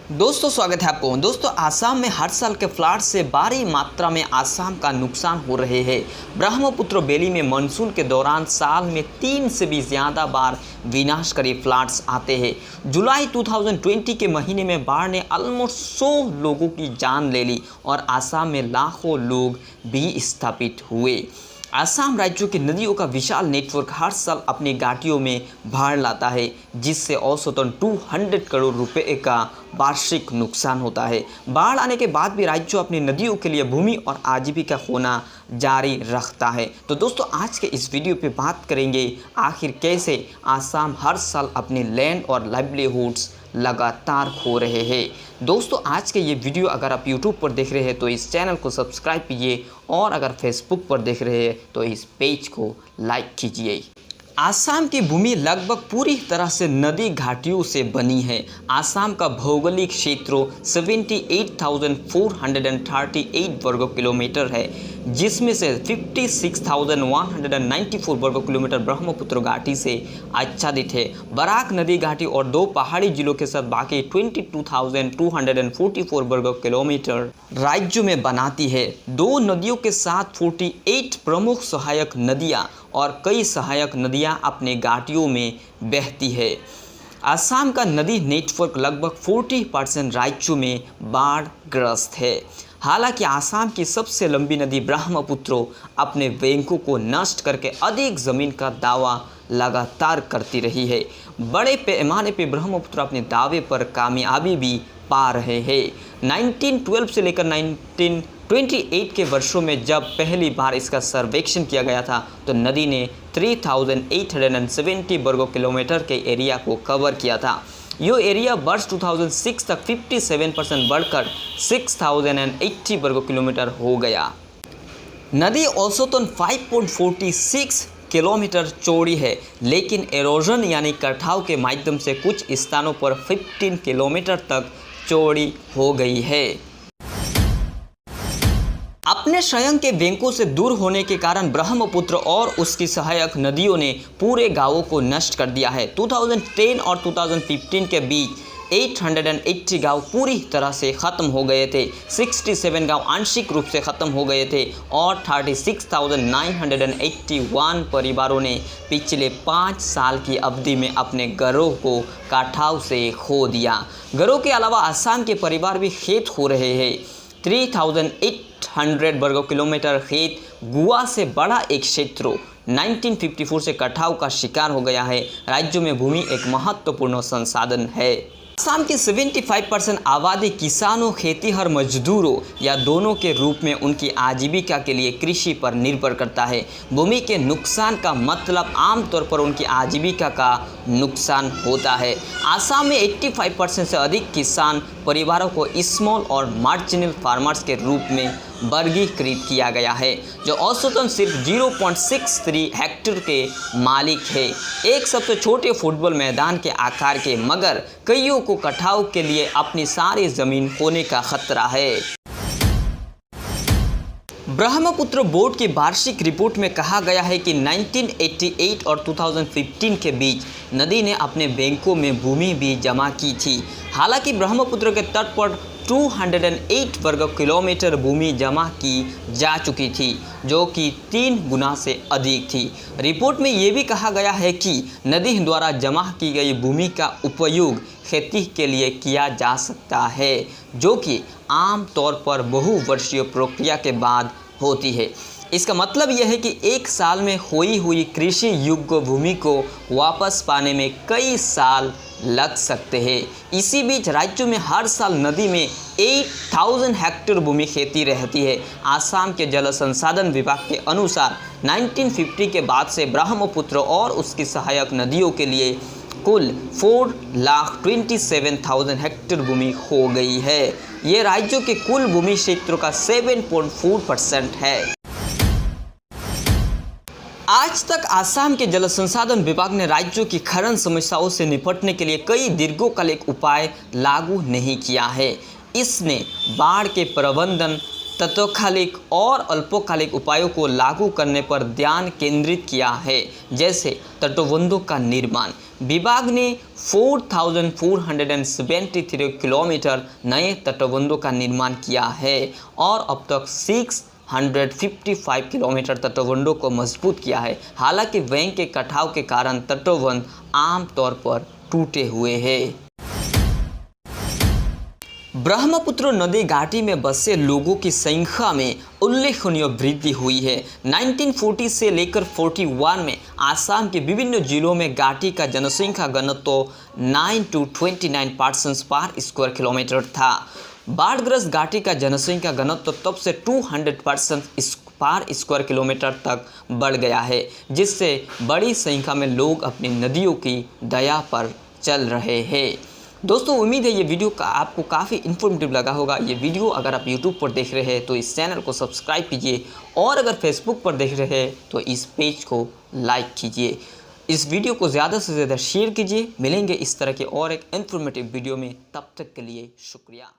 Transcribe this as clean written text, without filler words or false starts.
दोस्तों स्वागत है आपको। दोस्तों आसाम में हर साल के फ्लड से भारी मात्रा में आसाम का नुकसान हो रहे हैं। ब्रह्मपुत्र वैली में मानसून के दौरान साल में 3 से भी ज़्यादा बार विनाशकारी फ्लड्स आते हैं। जुलाई 2020 के महीने में बाढ़ ने ऑलमोस्ट 100 लोगों की जान ले ली और आसाम में लाखों लोग भी स्थापित हुए। आसाम राज्यों की नदियों का विशाल नेटवर्क हर साल अपनी घाटियों में बाढ़ लाता है, जिससे औसतन 200 करोड़ रुपए का वार्षिक नुकसान होता है। बाढ़ आने के बाद भी राज्यों अपनी नदियों के लिए भूमि और आजीविका खोना जारी रखता है। तो दोस्तों आज के इस वीडियो पे बात करेंगे आखिर कैसे आसाम हर साल अपने लैंड और लाइवलीहुड्स लगातार खो रहे हैं। दोस्तों आज के ये वीडियो अगर आप YouTube पर देख रहे हैं तो इस चैनल को सब्सक्राइब कीजिए और अगर फेसबुक पर देख रहे हैं तो इस पेज को लाइक कीजिए। आसाम की भूमि लगभग पूरी तरह से नदी घाटियों से बनी है। आसाम का भौगोलिक क्षेत्र 78,438 वर्ग किलोमीटर है, जिसमें से 56,194 वर्ग किलोमीटर ब्रह्मपुत्र घाटी से आच्छादित है। बराक नदी घाटी और 2 पहाड़ी जिलों के साथ बाकी 22,244 वर्ग किलोमीटर राज्य में बनाती है। 2 नदियों के साथ 48 प्रमुख सहायक नदियाँ और कई सहायक नदियां अपने घाटियों में बहती है। असम का नदी नेटवर्क लगभग 40% राज्यों में बाढ़ग्रस्त है। हालांकि असम की सबसे लंबी नदी ब्रह्मपुत्र अपने बैंकों को नष्ट करके अधिक ज़मीन का दावा लगातार करती रही है। बड़े पैमाने पर ब्रह्मपुत्र अपने दावे पर कामयाबी भी पा रहे हैं। 1912 से लेकर 1928 के वर्षों में जब पहली बार इसका सर्वेक्षण किया गया था तो नदी ने 3,870 वर्ग किलोमीटर के एरिया को कवर किया था। यो एरिया वर्ष 2006 तक 57% बढ़कर 6,080 वर्ग किलोमीटर हो गया। नदी औसतन 5.46 किलोमीटर चौड़ी है, लेकिन एरोजन यानी कटाव के माध्यम से कुछ स्थानों पर 15 किलोमीटर तक चौड़ी हो गई है। अपने स्वयं के बैंकों से दूर होने के कारण ब्रह्मपुत्र और उसकी सहायक नदियों ने पूरे गांवों को नष्ट कर दिया है। 2010 और 2015 के बीच 880 गांव पूरी तरह से ख़त्म हो गए थे, 67 गांव आंशिक रूप से ख़त्म हो गए थे और 36,981 परिवारों ने पिछले 5 साल की अवधि में अपने घरों को कटाव से खो दिया। घरों के अलावा असम के परिवार भी खेत खो रहे हैं। 3,800 वर्ग किलोमीटर खेत गुआ से बड़ा एक क्षेत्र 1954 से कटाव का शिकार हो गया है। राज्यों में भूमि एक महत्वपूर्ण संसाधन है। असम की 75% आबादी किसानों, खेतीहर मजदूरों या दोनों के रूप में उनकी आजीविका के लिए कृषि पर निर्भर करता है। भूमि के नुकसान का मतलब आमतौर पर उनकी आजीविका का नुकसान होता है। असम में 85% से अधिक किसान परिवारों को स्मॉल और मार्जिनल फार्मर्स के रूप में वर्गीकृत किया गया है, जो औसतन सिर्फ 0.63 हेक्टेयर के मालिक है। एक सबसे छोटे फुटबॉल मैदान के आकार के, मगर कईयों को कटाव के लिए अपनी सारी ज़मीन खोने का खतरा है। ब्रह्मपुत्र बोर्ड की वार्षिक रिपोर्ट में कहा गया है कि 1988 और 2015 के बीच नदी ने अपने बैंकों में भूमि भी जमा की थी। हालांकि ब्रह्मपुत्र के तट पर 208 वर्ग किलोमीटर भूमि जमा की जा चुकी थी, जो कि 3 गुना से अधिक थी। रिपोर्ट में ये भी कहा गया है कि नदी द्वारा जमा की गई भूमि का उपयोग खेती के लिए किया जा सकता है, जो कि आम तौर पर बहुवर्षीय प्रक्रिया के बाद होती है। इसका मतलब यह है कि एक साल में खोई हुई कृषि योग्य भूमि को वापस पाने में कई साल लग सकते हैं। इसी बीच राज्यों में हर साल नदी में 8,000 हेक्टेयर भूमि खेती रहती है। आसाम के जल संसाधन विभाग के अनुसार 1950 के बाद से ब्रह्मपुत्र और उसकी सहायक नदियों के लिए कुल 4,27,000 हेक्टेयर भूमि खो गई है। ये राज्यों के कुल भूमि क्षेत्र का 7.4% है। आज तक आसाम के जल संसाधन विभाग ने राज्यों की खनन समस्याओं से निपटने के लिए कई दीर्घकालिक उपाय लागू नहीं किया है। इसने बाढ़ के प्रबंधन, तत्कालिक और अल्पकालिक उपायों को लागू करने पर ध्यान केंद्रित किया है, जैसे तटबंधों का निर्माण, विभाग ने 4,473 किलोमीटर नए तटबंधों का निर्माण किया है और अब तक 655 किलोमीटर तटबंधों को मजबूत किया है। हालांकि बैंक के कटाव के कारण तटबंध आमतौर पर टूटे हुए हैं। ब्रह्मपुत्र नदी घाटी में बसे लोगों की संख्या में उल्लेखनीय वृद्धि हुई है। 1940 से लेकर 41 में आसाम के विभिन्न जिलों में घाटी का जनसंख्या घनत्व 9 to 29% पर स्क्वायर किलोमीटर था। बाढ़ग्रस्त घाटी का जनसंख्या घनत्व तब से 200% पर स्क्वायर किलोमीटर तक बढ़ गया है, जिससे बड़ी संख्या में लोग अपनी नदियों की दया पर चल रहे हैं। दोस्तों, उम्मीद है ये वीडियो का आपको काफ़ी इन्फॉर्मेटिव लगा होगा। ये वीडियो अगर आप यूट्यूब पर देख रहे हैं तो इस चैनल को सब्सक्राइब कीजिए और अगर फेसबुक पर देख रहे हैं तो इस पेज को लाइक कीजिए। इस वीडियो को ज़्यादा से ज़्यादा शेयर कीजिए। मिलेंगे इस तरह के और एक इन्फॉर्मेटिव वीडियो में, तब तक के लिए शुक्रिया।